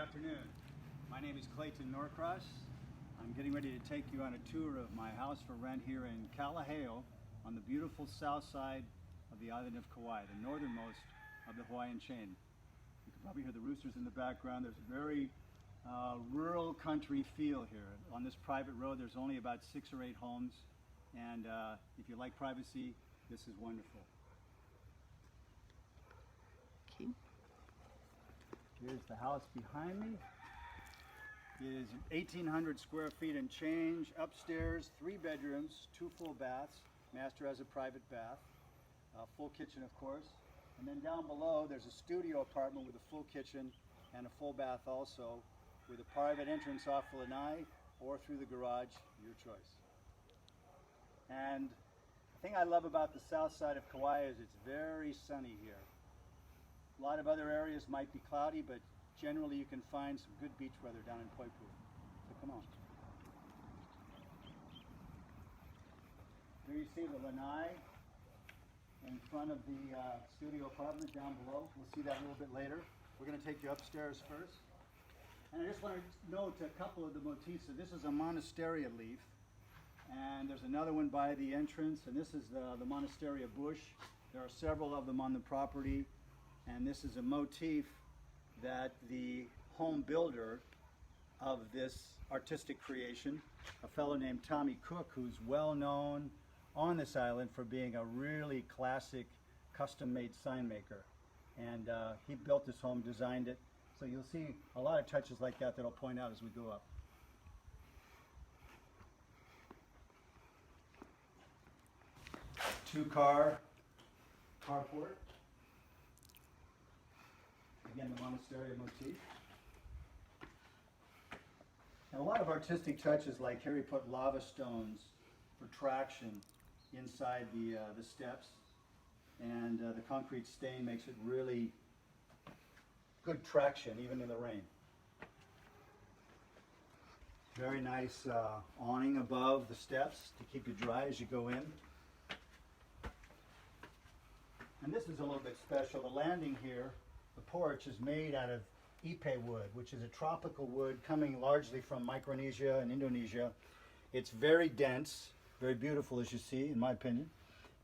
afternoon. My name is Clayton Norcross. I'm getting ready to take you on a tour of my house for rent here in Kalaheo on the beautiful south side of the island of Kauai, the northernmost of the Hawaiian chain. You can probably hear the roosters in the background. There's a very rural country feel here. On this private road there's only about 6 or 8 homes, and if you like privacy, this is wonderful. Okay. Here's the house behind me. It is 1,800 square feet and change. Upstairs, 3 bedrooms, 2 full baths. Master has a private bath. Full kitchen, of course. And then down below, there's a studio apartment with a full kitchen and a full bath also, with a private entrance off the lanai or through the garage, your choice. And the thing I love about the south side of Kauai is it's very sunny here. A lot of other areas might be cloudy, but generally you can find some good beach weather down in Poipu. So come on. Here you see the lanai in front of the studio apartment down below. We'll see that a little bit later. We're going to take you upstairs first. And I just want to note a couple of the motifs. So this is a monsteria leaf, and there's another one by the entrance, and this is the monsteria bush. There are several of them on the property. And this is a motif that the home builder of this artistic creation, a fellow named Tommy Cook, who's well known on this island for being a really classic custom-made sign maker. And he built this home, designed it. So you'll see a lot of touches like that I'll point out as we go up. Two-car carport. Again, the monsteria motif. And a lot of artistic touches, like here he put lava stones for traction inside the steps, and the concrete stain makes it really good traction even in the rain. Very nice awning above the steps to keep you dry as you go in. And this is a little bit special. The landing here, the porch, is made out of ipe wood, which is a tropical wood coming largely from Micronesia and Indonesia. It's very dense, very beautiful, as you see, in my opinion,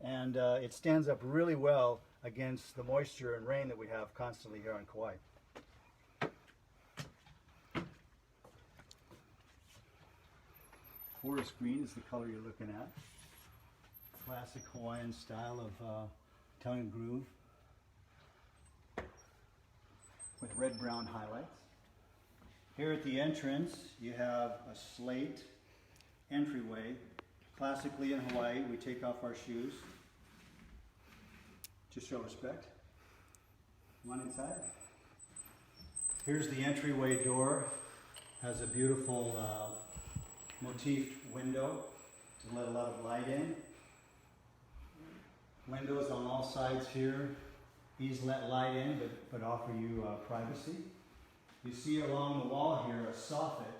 and it stands up really well against the moisture and rain that we have constantly here on Kauai. Forest green is the color you're looking at. Classic Hawaiian style of tongue and groove, with red-brown highlights. Here at the entrance, you have a slate entryway. Classically in Hawaii, we take off our shoes to show respect. Come on inside. Here's the entryway door. Has a beautiful motif window to let a lot of light in. Windows on all sides here. These let light in, but offer you privacy. You see along the wall here a soffit,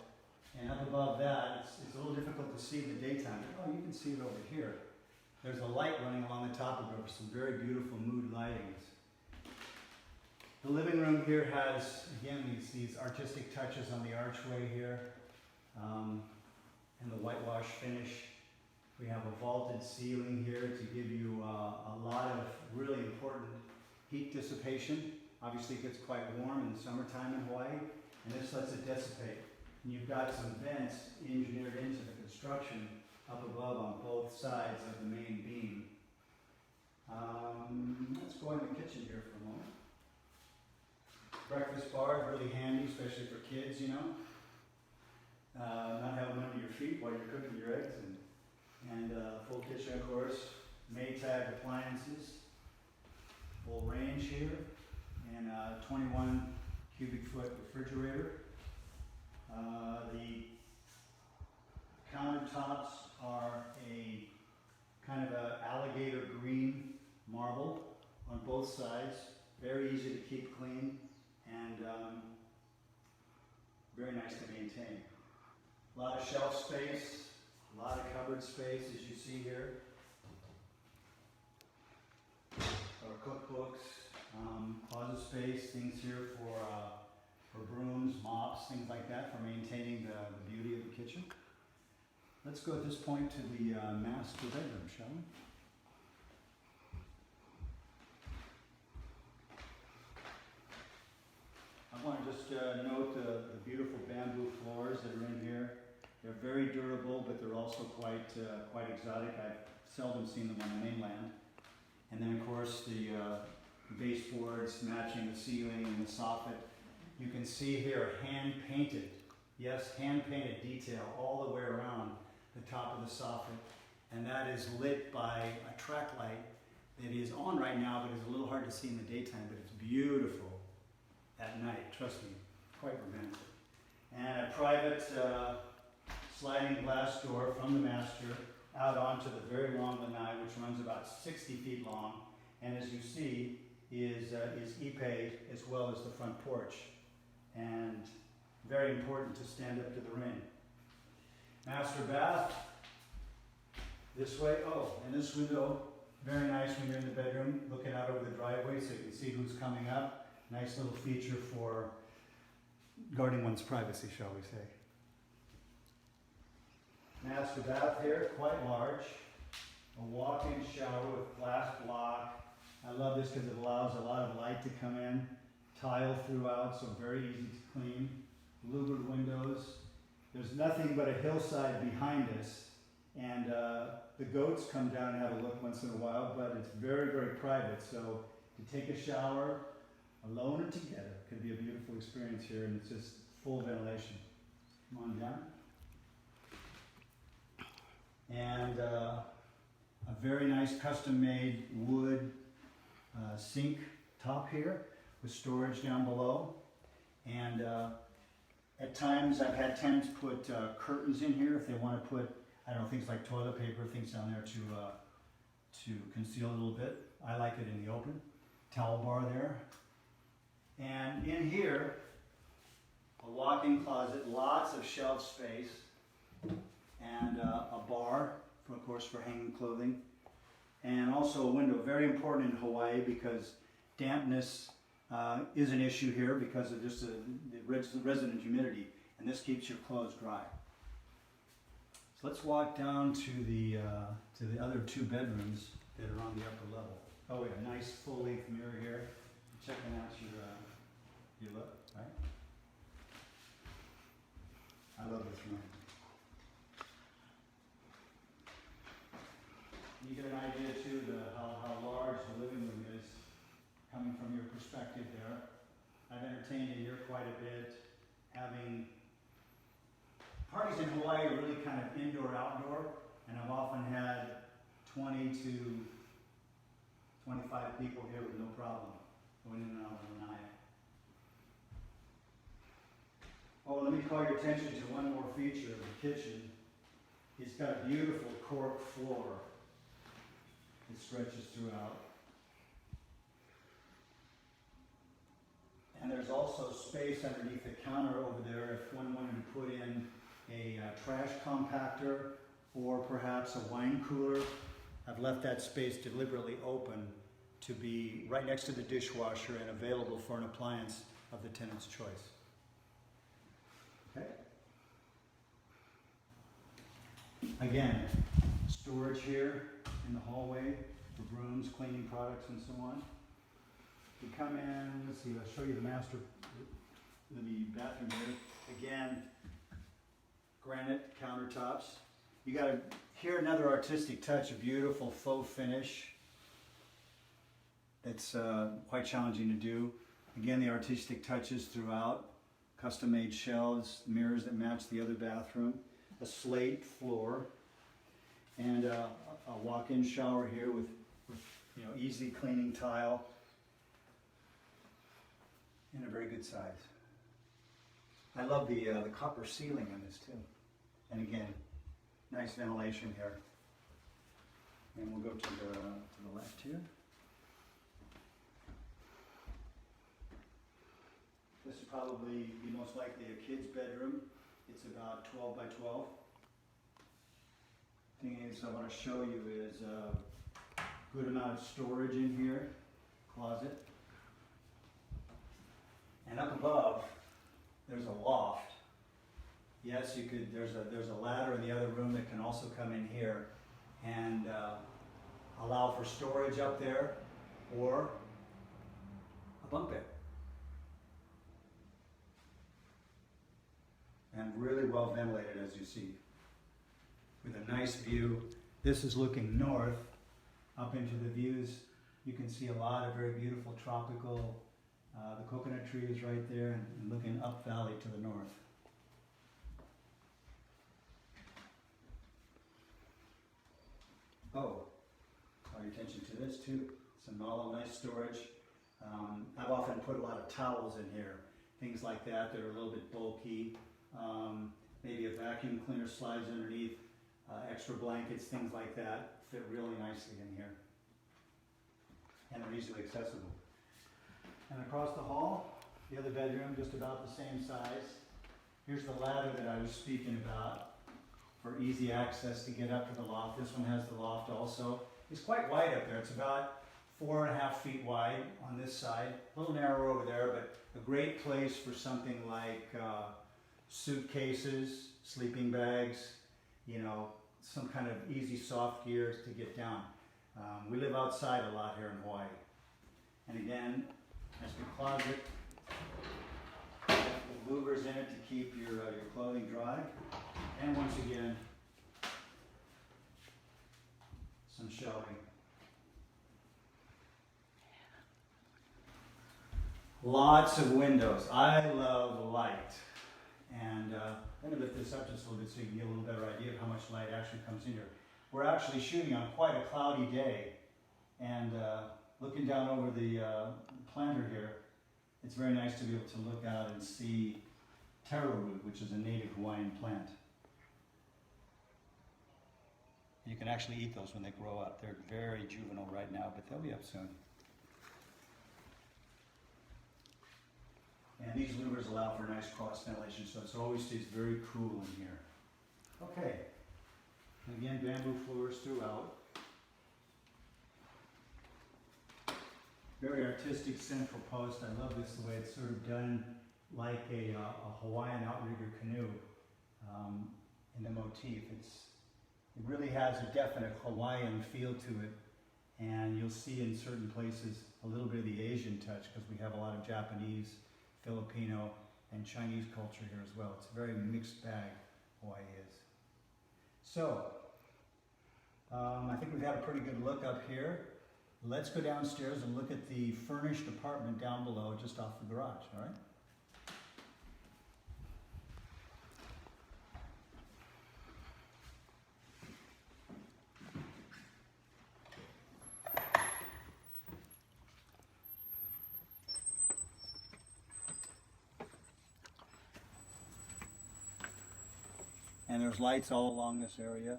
and up above that, it's a little difficult to see in the daytime. Oh, you can see it over here. There's a light running along the top of it for some very beautiful mood lightings. The living room here has, again, these artistic touches on the archway here, and the whitewash finish. We have a vaulted ceiling here to give you a lot of really important heat dissipation. Obviously it gets quite warm in the summertime in Hawaii, and this lets it dissipate. And you've got some vents engineered into the construction up above on both sides of the main beam. Let's go in the kitchen here for a moment. Breakfast bar is really handy, especially for kids, you know. Not having them under your feet while you're cooking your eggs, and full kitchen, of course. Maytag appliances. Full range here, and a 21 cubic foot refrigerator. The countertops are a kind of a alligator green marble on both sides. Very easy to keep clean, and very nice to maintain. A lot of shelf space, a lot of cupboard space, as you see here. Our cookbooks, closet space, things here for for brooms, mops, things like that, for maintaining the beauty of the kitchen. Let's go at this point to the master bedroom, shall we? I want to just note the beautiful bamboo floors that are in here. They're very durable, but they're also quite exotic. I've seldom seen them on the mainland. And then, of course, the baseboards matching the ceiling and the soffit. You can see here hand-painted, yes, hand-painted detail all the way around the top of the soffit. And that is lit by a track light that is on right now, but it's a little hard to see in the daytime, but it's beautiful at night, trust me, quite romantic. And a private sliding glass door from the master out onto the very long lanai, which runs about 60 feet long, and as you see, is ipe as well as the front porch. And very important to stand up to the rain. Master bath, this way, oh, and this window, very nice when you're in the bedroom, looking out over the driveway so you can see who's coming up. Nice little feature for guarding one's privacy, shall we say. Master bath here, quite large. A walk-in shower with glass block. I love this because it allows a lot of light to come in. Tile throughout, so very easy to clean. Louvered windows. There's nothing but a hillside behind us, and the goats come down and have a look once in a while, but it's very, very private. So to take a shower, alone or together, could be a beautiful experience here, and it's just full ventilation. Come on down. And a very nice custom-made wood sink top here with storage down below. And at times, I've had tenants put curtains in here if they want to put, I don't know, things like toilet paper, things down there to conceal a little bit. I like it in the open. Towel bar there. And in here, a walk-in closet, lots of shelf space, and a bar, of course, for hanging clothing, and also a window. Very important in Hawaii because dampness is an issue here because of just the resident humidity, and this keeps your clothes dry. So let's walk down to the other two bedrooms that are on the upper level. Oh, we have a nice full-length mirror here. Checking out your look, right? I love this room. You get an idea too how large the living room is coming from your perspective there. I've entertained in here quite a bit. Having parties in Hawaii are really kind of indoor-outdoor, and I've often had 20 to 25 people here with no problem going in and out of the night. Oh, let me call your attention to one more feature of the kitchen. It's got a beautiful cork floor that stretches throughout. And there's also space underneath the counter over there if one wanted to put in a trash compactor or perhaps a wine cooler. I've left that space deliberately open to be right next to the dishwasher and available for an appliance of the tenant's choice. Okay. Again, storage here in the hallway for brooms, cleaning products, and so on. You come in, let's see, I'll show you the bathroom here. Again, granite countertops. You got here another artistic touch, a beautiful faux finish. That's quite challenging to do. Again, the artistic touches throughout. Custom-made shelves, mirrors that match the other bathroom, a slate floor, and a walk-in shower here with easy cleaning tile, and a very good size. I love the copper ceiling on this too, and again, nice ventilation here. And we'll go to the left here. This would probably be most likely a kid's bedroom. It's about 12 by 12. Thing is, I want to show you is a good amount of storage in here, closet. And up above, there's a loft. Yes, you could, there's a ladder in the other room that can also come in here and allow for storage up there or a bunk bed. And really well ventilated, as you see, with a nice view. This is looking north up into the views. You can see a lot of very beautiful tropical, the coconut tree is right there and looking up valley to the north. Oh, call your attention to this too. Some all nice storage. I've often put a lot of towels in here, things like that that are a little bit bulky. Maybe a vacuum cleaner slides underneath, extra blankets, things like that fit really nicely in here. And they're easily accessible. And across the hall, the other bedroom, just about the same size. Here's the ladder that I was speaking about for easy access to get up to the loft. This one has the loft also. It's quite wide up there. It's about 4.5 feet wide on this side. A little narrow over there, but a great place for something like suitcases, sleeping bags, you know, some kind of easy soft gear to get down. We live outside a lot here in Hawaii. And again, there's the closet. The louvers in it to keep your clothing dry. And once again, some shelving. Lots of windows. I love light. And I'm going to lift this up just a little bit so you can get a little better idea of how much light actually comes in here. We're actually shooting on quite a cloudy day. And looking down over the planter here, it's very nice to be able to look out and see taro root, which is a native Hawaiian plant. You can actually eat those when they grow up. They're very juvenile right now, but they'll be up soon. And these louvers allow for nice cross ventilation, so it always stays very cool in here. Okay. And again, bamboo floors throughout. Very artistic central post. I love this, the way it's sort of done like a Hawaiian outrigger canoe in the motif. It really has a definite Hawaiian feel to it, and you'll see in certain places a little bit of the Asian touch because we have a lot of Japanese, Filipino, and Chinese culture here as well. It's a very mixed bag, Hawaii is. So, I think we've had a pretty good look up here. Let's go downstairs and look at the furnished apartment down below, just off the garage, all right? And there's lights all along this area,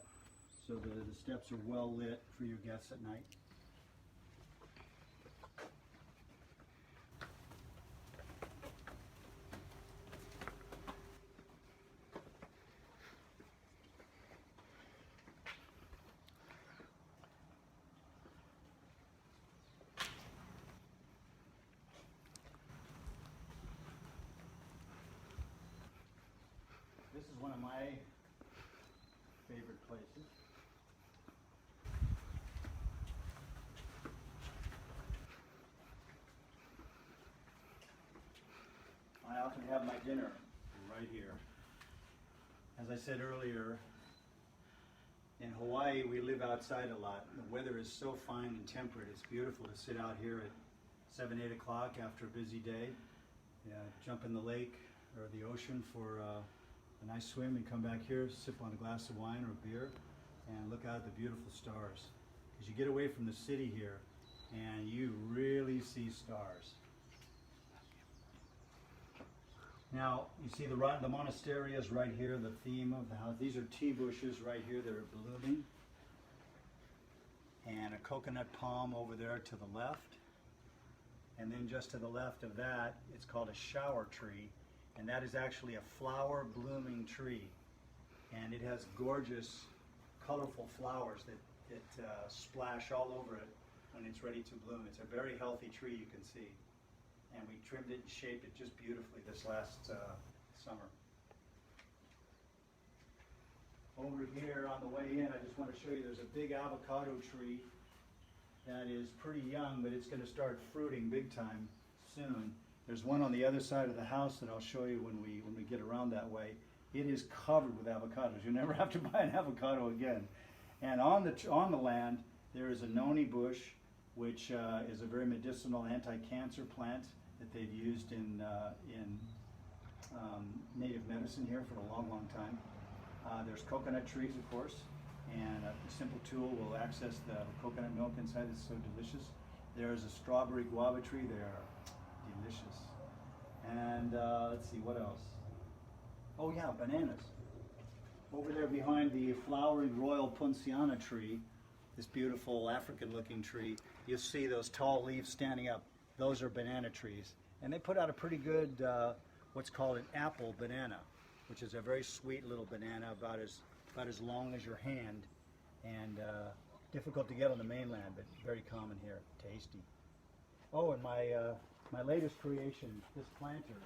so the steps are well lit for your guests at night. This is one of my favorite places. I often have my dinner right here. As I said earlier, in Hawaii we live outside a lot. The weather is so fine and temperate. It's beautiful to sit out here at 7, 8 o'clock after a busy day. Jump in the lake or the ocean for a nice swim and come back here, sip on a glass of wine or a beer, and look out at the beautiful stars. Because you get away from the city here, and you really see stars. Now, you see the monastery is right here, the theme of the house. These are tea bushes right here that are blooming. And a coconut palm over there to the left. And then just to the left of that, it's called a shower tree. And that is actually a flower blooming tree. And it has gorgeous, colorful flowers that splash all over it when it's ready to bloom. It's a very healthy tree, you can see. And we trimmed it and shaped it just beautifully this last summer. Over here on the way in, I just want to show you there's a big avocado tree that is pretty young, but it's going to start fruiting big time soon. There's one on the other side of the house that I'll show you when we get around that way. It is covered with avocados. You'll never have to buy an avocado again. And on the land, there is a noni bush, which is a very medicinal anti-cancer plant that they've used in native medicine here for a long, long time. There's coconut trees, of course, and a simple tool will access the coconut milk inside. It's so delicious. There's a strawberry guava tree. They are delicious. And let's see, what else? Oh yeah, bananas. Over there behind the flowering royal poinciana tree, this beautiful African-looking tree, you'll see those tall leaves standing up. Those are banana trees. And they put out a pretty good, what's called an apple banana, which is a very sweet little banana, about as long as your hand, and difficult to get on the mainland, but very common here. Tasty. Oh, and my latest creation, this planter.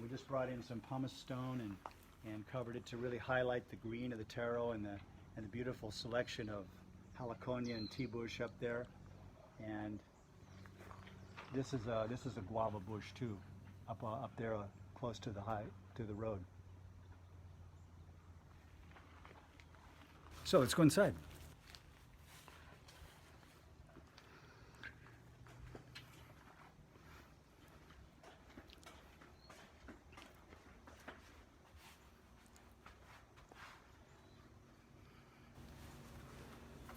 We just brought in some pumice stone and covered it to really highlight the green of the taro and the beautiful selection of heliconia and tea bush up there. And this is a guava bush too, up there close to the road. So let's go inside.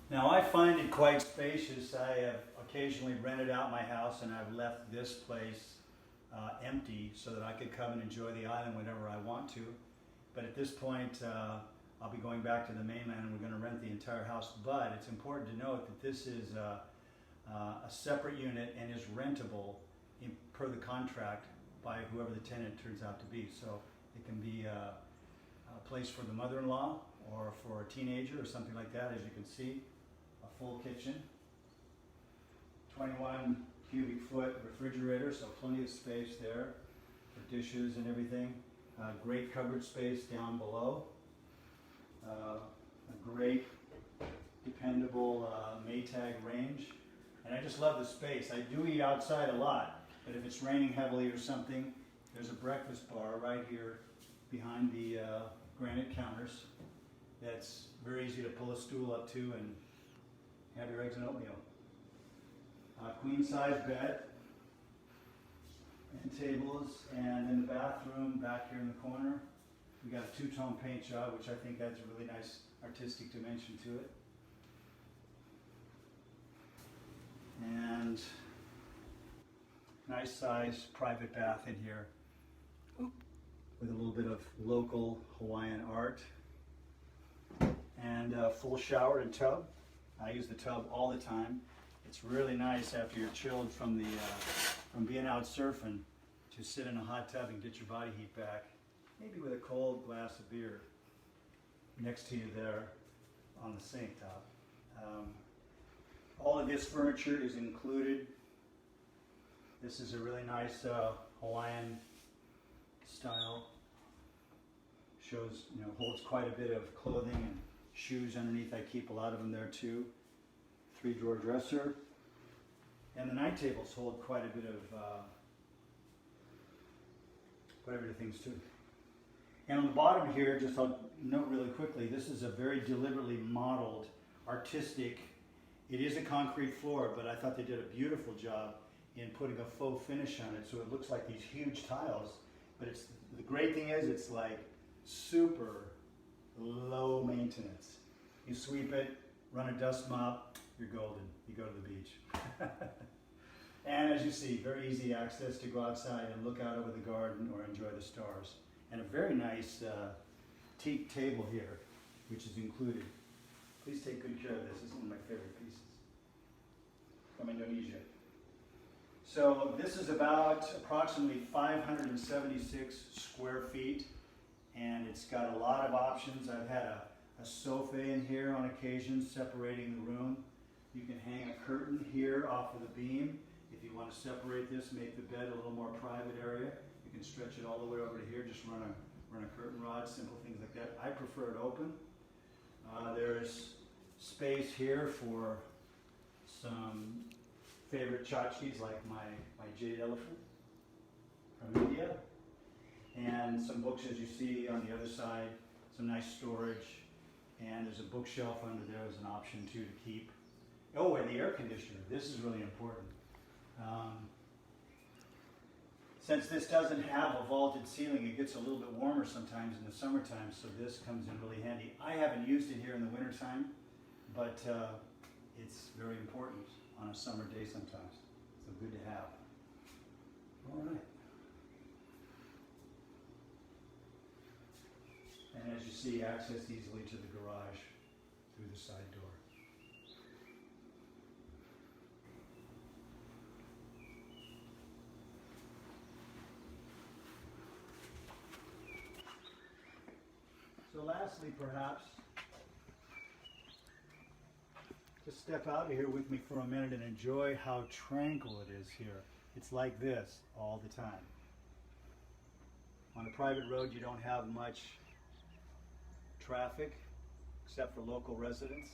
Now I find it quite spacious. I have occasionally rented out my house and I've left this place empty so that I could come and enjoy the island whenever I want to. But at this point, I'll be going back to the mainland and we're going to rent the entire house. But it's important to note that this is a separate unit and is rentable per the contract by whoever the tenant turns out to be. So it can be a place for the mother-in-law or for a teenager or something like that. As you can see, a full kitchen, 21 cubic foot refrigerator, so plenty of space there for dishes and everything. Great cupboard space down below. A great, dependable Maytag range. And I just love the space. I do eat outside a lot, but if it's raining heavily or something, there's a breakfast bar right here behind the granite counters. That's very easy to pull a stool up to and have your eggs and oatmeal. Queen size bed and tables, and in the bathroom back here in the corner, we got a two-tone paint job, which I think adds a really nice artistic dimension to it. And nice size private bath in here with a little bit of local Hawaiian art. And a full shower and tub. I use the tub all the time. It's really nice after you're chilled from being out surfing to sit in a hot tub and get your body heat back, maybe with a cold glass of beer next to you there on the sink top. All of this furniture is included. This is a really nice Hawaiian style. Shows, holds quite a bit of clothing and shoes underneath. I keep a lot of them there too. 3-drawer dresser. And the night tables hold quite a bit of things too. And on the bottom here, just I'll note really quickly, this is a very deliberately modeled, artistic, it is a concrete floor, but I thought they did a beautiful job in putting a faux finish on it so it looks like these huge tiles. But the great thing is it's like super low maintenance. You sweep it, run a dust mop, you're golden. You go to the beach. And as you see, very easy access to go outside and look out over the garden or enjoy the stars. And a very nice teak table here, which is included. Please take good care of this. It's one of my favorite pieces from Indonesia. So this is about approximately 576 square feet, and it's got a lot of options. I've had a sofa in here on occasion, separating the room. You can hang a curtain here off of the beam. If you want to separate this, make the bed a little more private area. You You can stretch it all the way over to here, just run a curtain rod, simple things like that. I prefer it open. There's space here for some favorite tchotchkes like my jade elephant from India, and some books as you see on the other side, some nice storage, and there's a bookshelf under there as an option too to keep. Oh, and the air conditioner, this is really important. Since this doesn't have a vaulted ceiling, it gets a little bit warmer sometimes in the summertime, so this comes in really handy. I haven't used it here in the wintertime, but it's very important on a summer day sometimes, so good to have. All right. And as you see, access easily to the garage through the side door. So lastly, perhaps, just step out of here with me for a minute and enjoy how tranquil it is here. It's like this all the time. On a private road, you don't have much traffic except for local residents.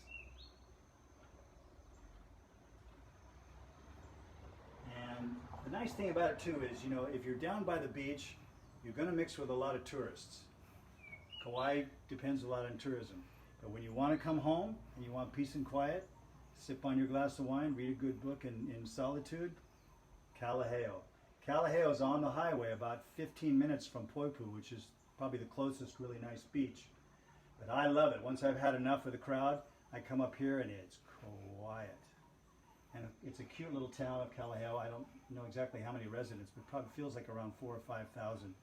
And the nice thing about it too is, you know, if you're down by the beach, you're going to mix with a lot of tourists. Kauai depends a lot on tourism. But when you want to come home and you want peace and quiet, sip on your glass of wine, read a good book in solitude, Kalaheo. Kalaheo is on the highway about 15 minutes from Poipu, which is probably the closest really nice beach. But I love it. Once I've had enough of the crowd, I come up here and it's quiet. And it's a cute little town of Kalaheo. I don't know exactly how many residents, but it probably feels like around 4,000 or 5,000.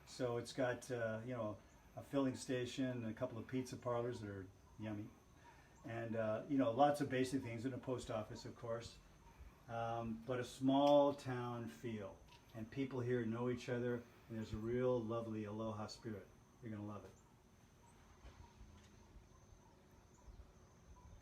So it's got, you know, a filling station and a couple of pizza parlors that are yummy. And, you know, lots of basic things, and a post office, of course. But a small town feel. And people here know each other, and there's a real lovely aloha spirit. You're going to love it.